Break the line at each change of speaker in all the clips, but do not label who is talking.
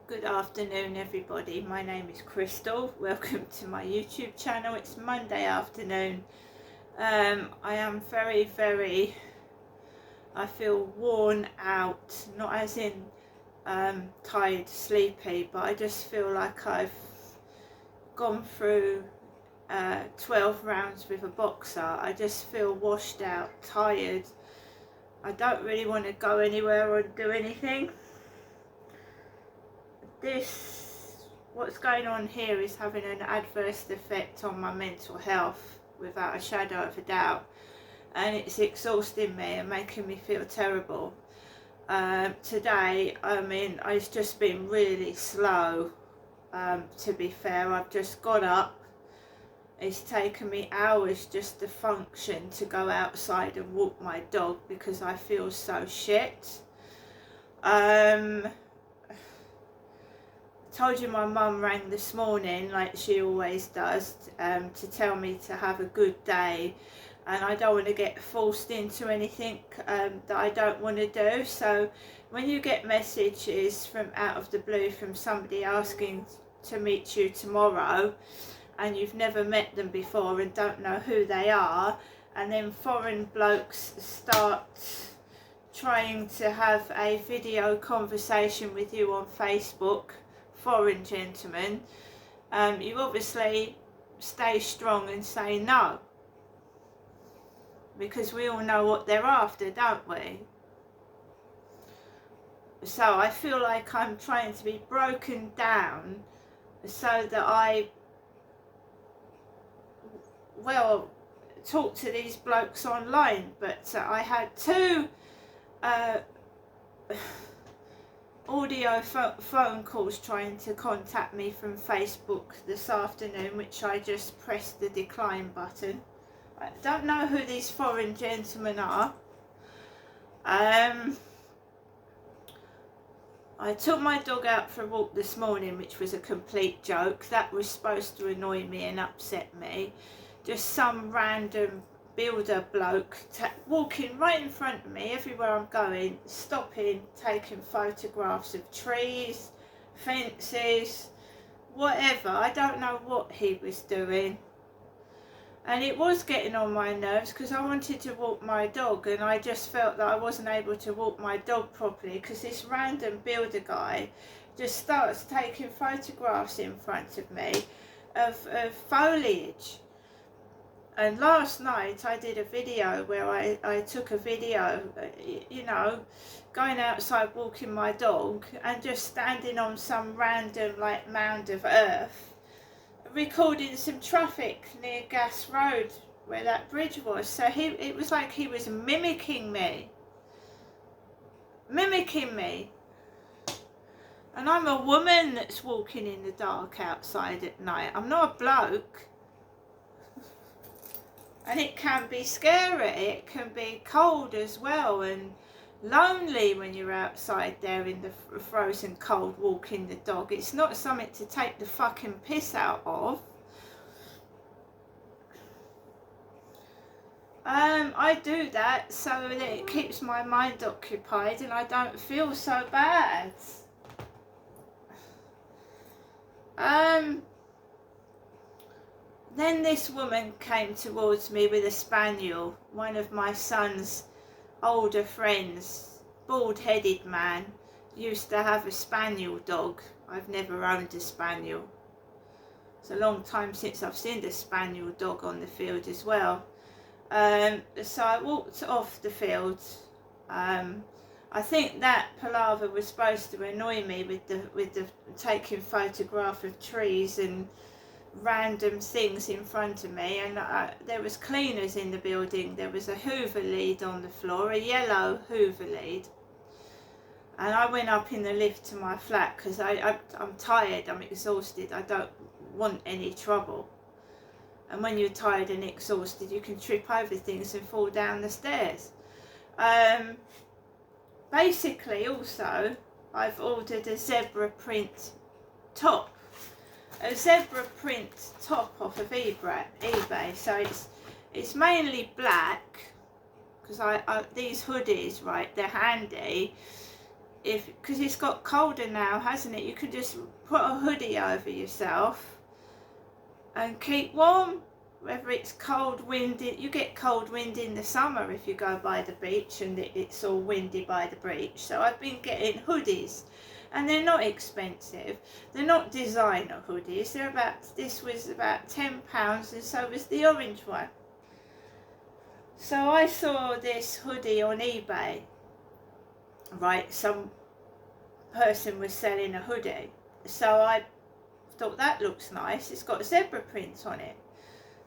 Good afternoon everybody, my name is Crystal. Welcome to my YouTube channel. It's Monday afternoon. I am very, I feel worn out, not as in tired, sleepy, but I just feel like I've gone through 12 rounds with a boxer. I just feel washed out, tired. I don't really want to go anywhere or do anything. What's going on here is having an adverse effect on my mental health without a shadow of a doubt, and it's exhausting me and making me feel terrible. Today, it's just been really slow, to be fair. I've just got up. It's taken me hours just to function, to go outside and walk my dog because I feel so shit. Told you my mum rang this morning like she always does, to tell me to have a good day, and I don't want to get forced into anything that I don't want to do. So when you get messages from out of the blue from somebody asking to meet you tomorrow and you've never met them before and don't know who they are, and then foreign blokes start trying to have a video conversation with you on Facebook, foreign gentlemen, you obviously stay strong and say no, because we all know what they're after, don't we? So I feel like I'm trying to be broken down so that I, well, talk to these blokes online. But I had two audio phone calls trying to contact me from Facebook this afternoon, which I just pressed the decline button. I don't know who these foreign gentlemen are. I took my dog out for a walk this morning, which was a complete joke. That was supposed to annoy me and upset me. Just some random builder bloke walking right in front of me everywhere I'm going, stopping, taking photographs of trees, fences, whatever. I don't know what he was doing, and it was getting on my nerves because I wanted to walk my dog, and I just felt that I wasn't able to walk my dog properly because this random builder guy just starts taking photographs in front of me of foliage. And last night I did a video where I took a video, going outside walking my dog and just standing on some random like mound of earth, recording some traffic near Gas Road where that bridge was. So it was like he was mimicking me. And I'm a woman that's walking in the dark outside at night. I'm not a bloke. And it can be scary, it can be cold as well and lonely when you're outside there in the frozen cold walking the dog. It's not something to take the fucking piss out of. I do that so that it keeps my mind occupied and I don't feel so bad. Then this woman came towards me with a spaniel, one of my son's older friends, bald-headed man, used to have a spaniel dog. I've never owned a spaniel. It's a long time since I've seen a spaniel dog on the field as well. So I walked off the field. I think that palaver was supposed to annoy me with the taking photograph of trees and random things in front of me, and there was cleaners in the building. There was a Hoover lead on the floor, a yellow Hoover lead, and I went up in the lift to my flat because I'm tired, I'm exhausted, I don't want any trouble. And when you're tired and exhausted you can trip over things and fall down the stairs. Basically also I've ordered a zebra print top. A zebra print top off of eBay. So it's mainly black because these hoodies, right, they're handy. because it's got colder now, hasn't it? You can just put a hoodie over yourself and keep warm. Whether it's cold, windy, you get cold wind in the summer if you go by the beach and it's all windy by the beach. So I've been getting hoodies, and they're not expensive. They're not designer hoodies. This was about £10, and so was the orange one. So I saw this hoodie on eBay, right? Some person was selling a hoodie, so I thought that looks nice. It's got zebra prints on it,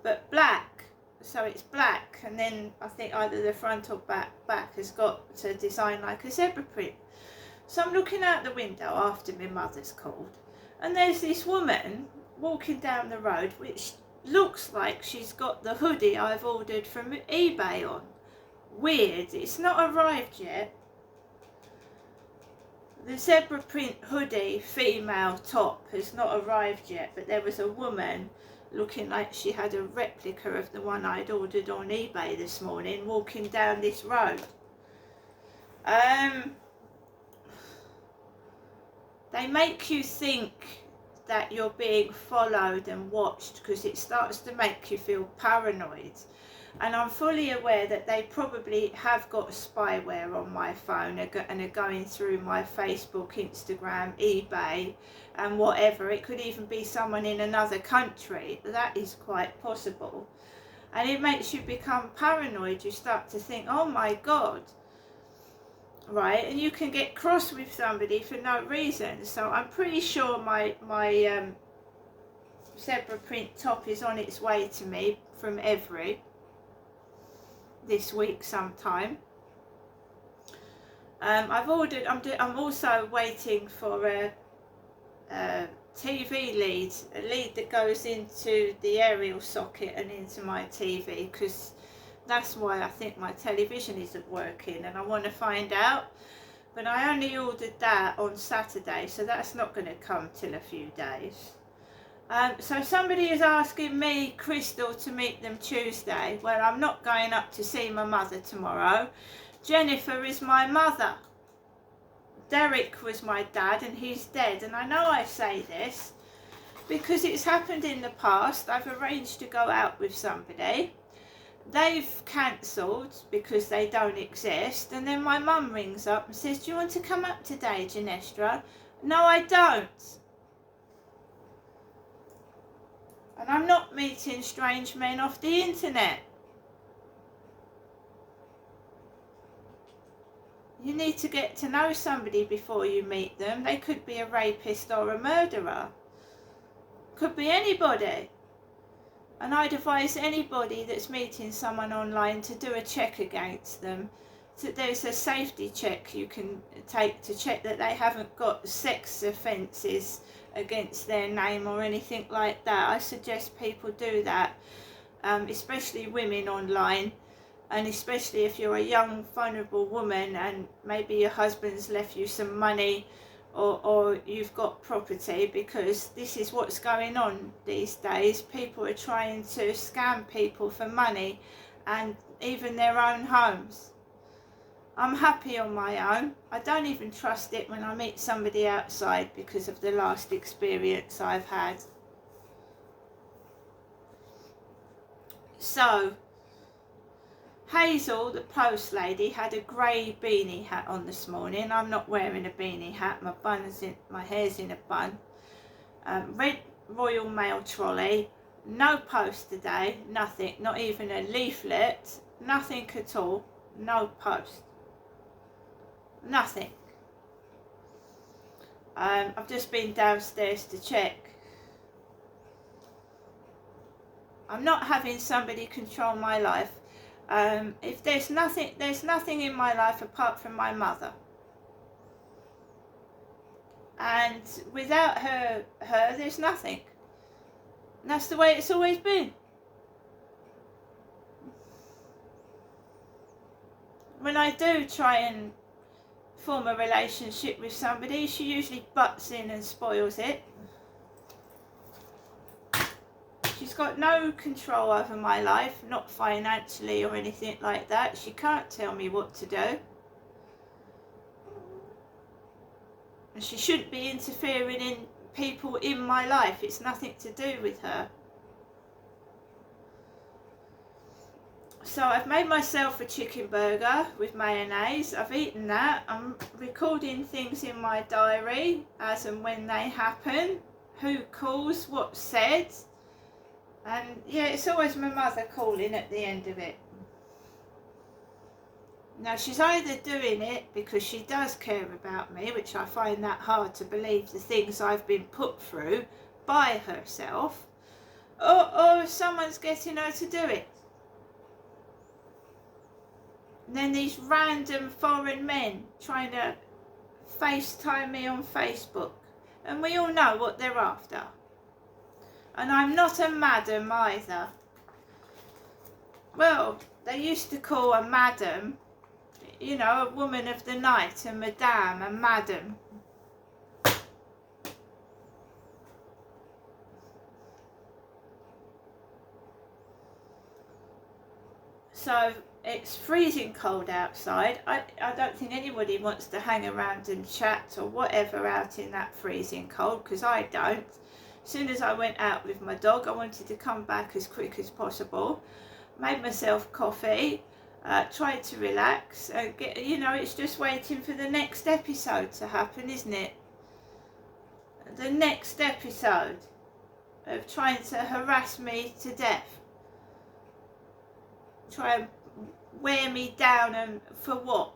but black, so it's black, and then I think either the front or back has got a design like a zebra print. So I'm looking out the window after my mother's called, and there's this woman walking down the road which looks like she's got the hoodie I've ordered from eBay on. Weird, it's not arrived yet. The zebra print hoodie female top has not arrived yet, but there was a woman looking like she had a replica of the one I'd ordered on eBay this morning walking down this road. They make you think that you're being followed and watched, because it starts to make you feel paranoid. And I'm fully aware that they probably have got spyware on my phone and are going through my Facebook, Instagram, eBay and whatever. It could even be someone in another country. That is quite possible. And it makes you become paranoid. You start to think, oh my God. Right, and you can get cross with somebody for no reason. So I'm pretty sure my zebra print top is on its way to me from Every this week sometime. I've ordered. I'm also waiting for a TV lead, a lead that goes into the aerial socket and into my TV, because that's why I think my television isn't working, and I want to find out. But I only ordered that on Saturday, so that's not going to come till a few days. So somebody is asking me, Crystal, to meet them Tuesday. Well, I'm not going up to see my mother tomorrow. Jennifer is my mother. Derek was my dad, and he's dead. And I know I say this because it's happened in the past. I've arranged to go out with somebody. They've cancelled because they don't exist, and then my mum rings up and says, do you want to come up today, Ginestra? No, I don't. And I'm not meeting strange men off the internet. You need to get to know somebody before you meet them. They could be a rapist or a murderer. Could be anybody. And I'd advise anybody that's meeting someone online to do a check against them. So there's a safety check you can take to check that they haven't got sex offences against their name or anything like that. I suggest people do that, especially women online, and especially if you're a young, vulnerable woman and maybe your husband's left you some money or you've got property, because this is what's going on these days. People are trying to scam people for money and even their own homes. I'm happy on my own. I don't even trust it when I meet somebody outside because of the last experience I've had. So, Hazel, the post lady, had a grey beanie hat on this morning. I'm not wearing a beanie hat. My hair's in a bun. Red Royal Mail trolley. No post today. Nothing. Not even a leaflet. Nothing at all. No post. Nothing. I've just been downstairs to check. I'm not having somebody control my life. If there's nothing in my life apart from my mother. And without her there's nothing. And that's the way it's always been. When I do try and form a relationship with somebody, she usually butts in and spoils it. She's got no control over my life, not financially or anything like that. She can't tell me what to do. And she shouldn't be interfering in people in my life. It's nothing to do with her. So I've made myself a chicken burger with mayonnaise. I've eaten that. I'm recording things in my diary as and when they happen. Who calls, what's said. And yeah, it's always my mother calling at the end of it. Now she's either doing it because she does care about me, which I find that hard to believe, the things I've been put through by herself, or someone's getting her to do it. And then these random foreign men trying to FaceTime me on Facebook. And we all know what they're after. And I'm not a madam either. Well, they used to call a madam, you know, a woman of the night, a madame, a madam. So it's freezing cold outside. I don't think anybody wants to hang around and chat or whatever out in that freezing cold, because I don't. As soon as I went out with my dog, I wanted to come back as quick as possible. Made myself coffee, tried to relax. You know, it's just waiting for the next episode to happen, isn't it? The next episode of trying to harass me to death. Try and wear me down, and for what?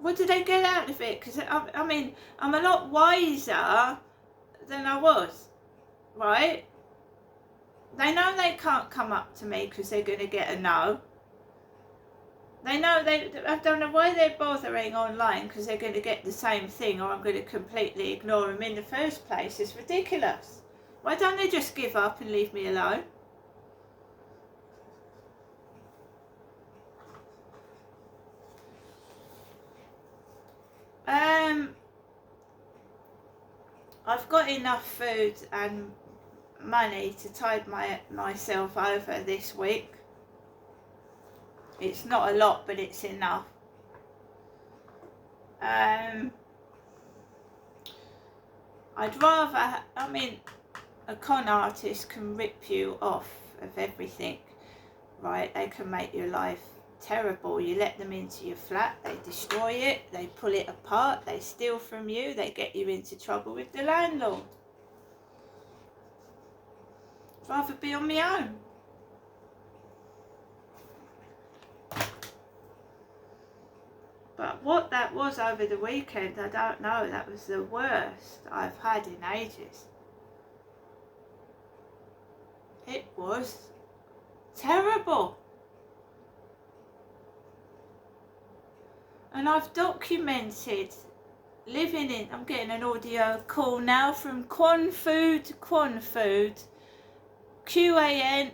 What did they get out of it? Because I mean, I'm a lot wiser than I was, right? They know they can't come up to me because they're going to get a no. They know I don't know why they're bothering online, because they're going to get the same thing, or I'm going to completely ignore them in the first place. It's ridiculous. Why don't they just give up and leave me alone? I've got enough food and money to tide myself over this week. It's not a lot, but it's enough. I'd rather, I mean, a con artist can rip you off of everything, right? They can make your life terrible. You let them into your flat, they destroy it, they pull it apart, they steal from you, they get you into trouble with the landlord. I'd rather be on my own. But what that was over the weekend, I don't know. That was the worst I've had in ages. It was terrible. And I've documented living in, I'm getting an audio call now from Quanfood, Quanfood, Quanfood,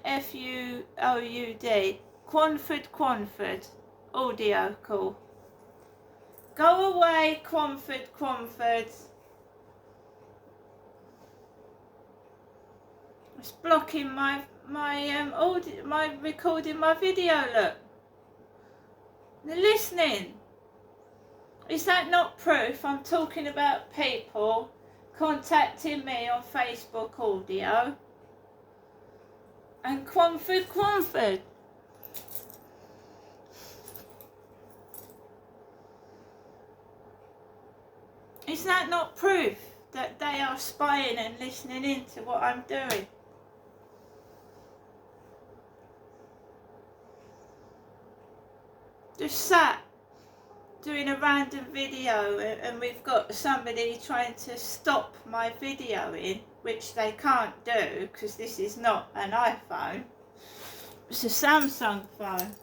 audio call. Go away, Quanfood. It's blocking my audio, my recording my video. Look, they're listening. Is that not proof? I'm talking about people contacting me on Facebook audio. And Quanfood. Is that not proof that they are spying and listening into what I'm doing? Just sat doing a random video, and we've got somebody trying to stop my videoing, which they can't do because this is not an iPhone, it's a Samsung phone.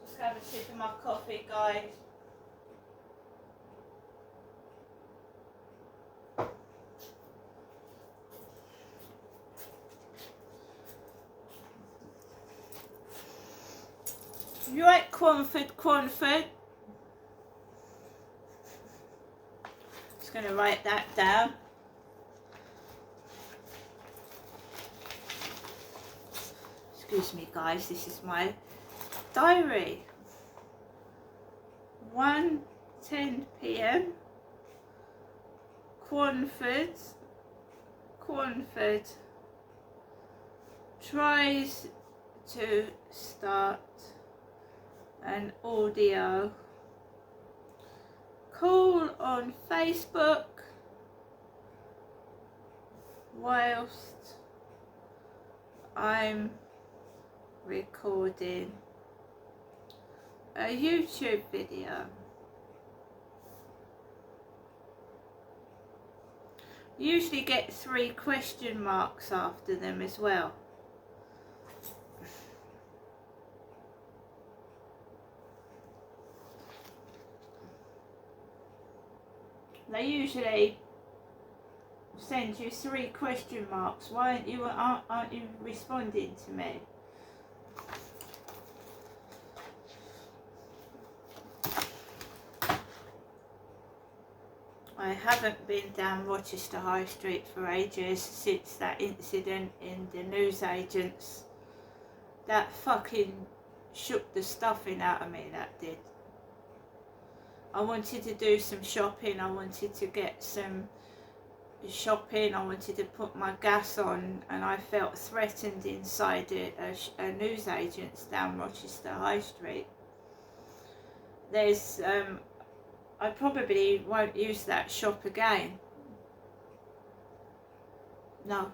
Just have a sip of my coffee, guys. You right, Quanford? Just going to write that down. Excuse me guys, this is my diary. 1:10 p.m. Quanford tries to start an audio call on Facebook whilst I'm recording a YouTube video. Usually get 3 question marks after them as well. They usually send you 3 question marks. Why aren't you responding to me? I haven't been down Rochester High Street for ages, since that incident in the newsagents. That fucking shook the stuffing out of me, that did. I wanted to do some shopping, I wanted to get some shopping, I wanted to put my gas on, and I felt threatened inside a newsagents down Rochester High Street. There's I probably won't use that shop again. No,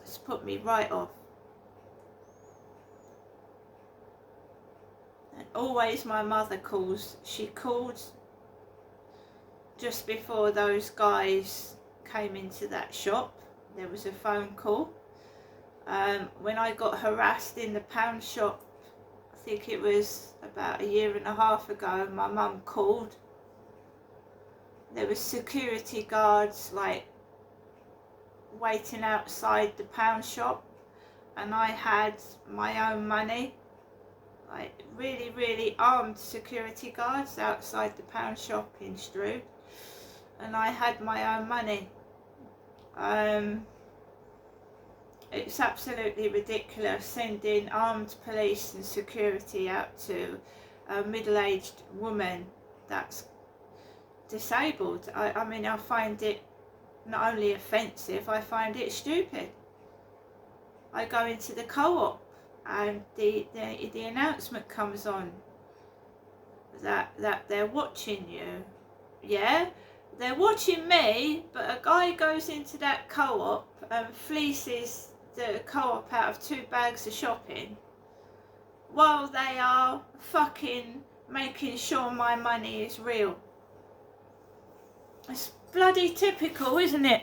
it's put me right off. And always my mother calls. She called just before those guys came into that shop. There was a phone call. When I got harassed in the pound shop, I think it was about 1.5 years ago, my mum called. There was security guards like waiting outside the pound shop, and I had my own money, like really armed security guards outside the pound shop in Strood, and I had my own money. It's absolutely ridiculous sending armed police and security out to a middle-aged woman that's disabled. I mean, I find it not only offensive, I find it stupid. I go into the co-op and the announcement comes on that they're watching you. Yeah, they're watching me, but a guy goes into that co-op and fleeces the co-op out of 2 bags of shopping while they are fucking making sure my money is real. It's bloody typical, isn't it?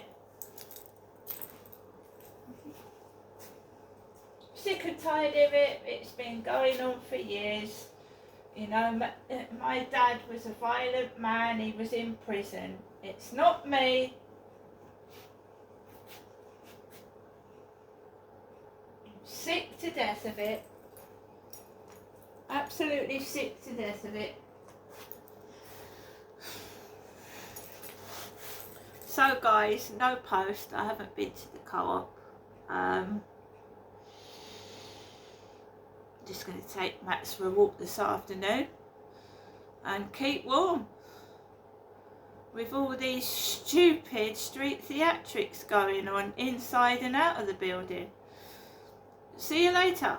Sick and tired of it. It's been going on for years. You know, my dad was a violent man. He was in prison. It's not me. Sick to death of it. Absolutely sick to death of it. So guys, no post. I haven't been to the co-op. Just going to take Max for a walk this afternoon and keep warm with all these stupid street theatrics going on inside and out of the building. See you later.